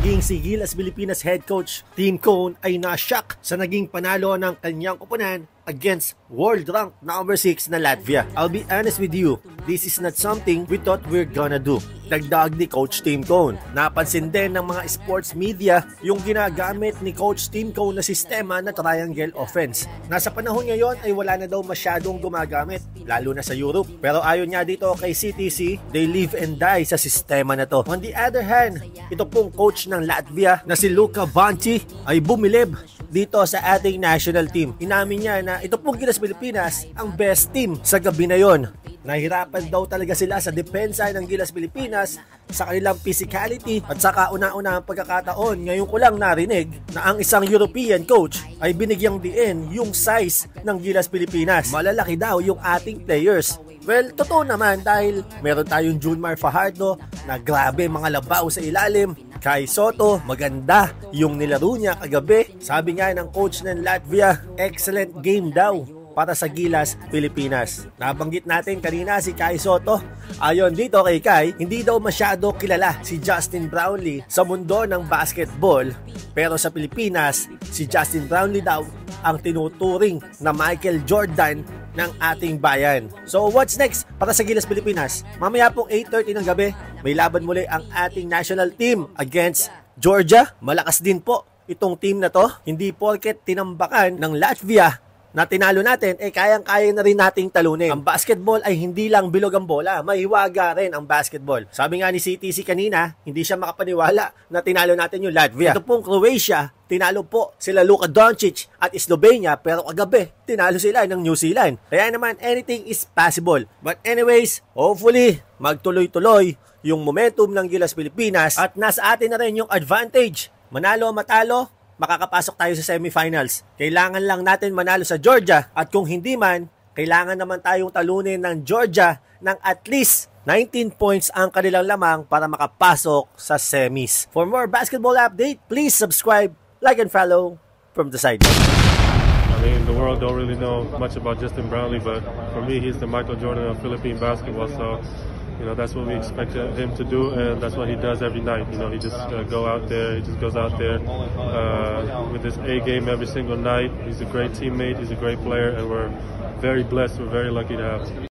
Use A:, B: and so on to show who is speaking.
A: Maging si Gilas Pilipinas head coach Tim Cone ay na-shock sa naging panalo ng kanyang koponan against world rank number 6 na Latvia. I'll be honest with you, this is not something we thought we're gonna do. Dagdag ni Coach Tim Cone. Napansin din ng mga sports media yung ginagamit ni Coach Tim Cone na sistema na triangle offense. Nasa panahon ngayon ay wala na daw masyadong gumagamit, lalo na sa Europe. Pero ayon nga dito kay CTC, they live and die sa sistema na to. On the other hand, ito pong coach ng Latvia na si Luka Banci ay bumilib dito sa ating national team. Inamin niya na ito pong Gilas Pilipinas ang best team sa gabi na yon. Nahirapan daw talaga sila sa depensa ng Gilas Pilipinas sa kanilang physicality at sa kauna-una ang pagkakataon. Ngayon ko lang narinig na ang isang European coach ay binigyang diin yung size ng Gilas Pilipinas. Malalaki daw yung ating players. Well, totoo naman dahil meron tayong Junmar Fajardo na grabe mga labaw sa ilalim. Kai Sotto, maganda yung nilaro niya kagabi. Sabi nga ng coach ng Latvia, excellent game daw para sa Gilas Pilipinas. Nabanggit natin kanina si Kai Sotto. Ayon dito kay Kai, hindi daw masyado kilala si Justin Brownlee sa mundo ng basketball. Pero sa Pilipinas, si Justin Brownlee daw ang tinuturing na Michael Jordan ng ating bayan. So what's next para sa Gilas Pilipinas? Mamaya pong 8:30 ng gabi, may laban muli ang ating national team against Georgia. Malakas din po itong team na to. Hindi porket tinambakan ng Latvia na tinalo natin, kayang-kaya na rin nating talunin. Ang basketball ay hindi lang bilog ang bola, mahiwaga rin ang basketball. Sabi nga ni CTC kanina, hindi siya makapaniwala na tinalo natin yung Latvia. Ito pong Croatia, tinalo po sila Luka Doncic at Slovenia, pero kagabi, tinalo sila ng New Zealand. Kaya naman, anything is possible. But anyways, hopefully, magtuloy-tuloy yung momentum ng Gilas Pilipinas at nasa atin na rin yung advantage. Manalo o matalo, makakapasok tayo sa semifinals. Kailangan lang natin manalo sa Georgia at kung hindi man, kailangan naman tayong talunin ng Georgia ng at least 19 points ang kanilang lamang para makapasok sa semis. For more basketball update, please subscribe, like and follow from the side.
B: I mean, the world don't really know much about Justin Brownlee, but for me, he's the Michael Jordan of Philippine basketball, so you know, that's what we expect him to do, and that's what he does every night. You know, he just goes out there with his A game every single night. He's a great teammate, he's a great player, and we're very blessed, we're very lucky to have him.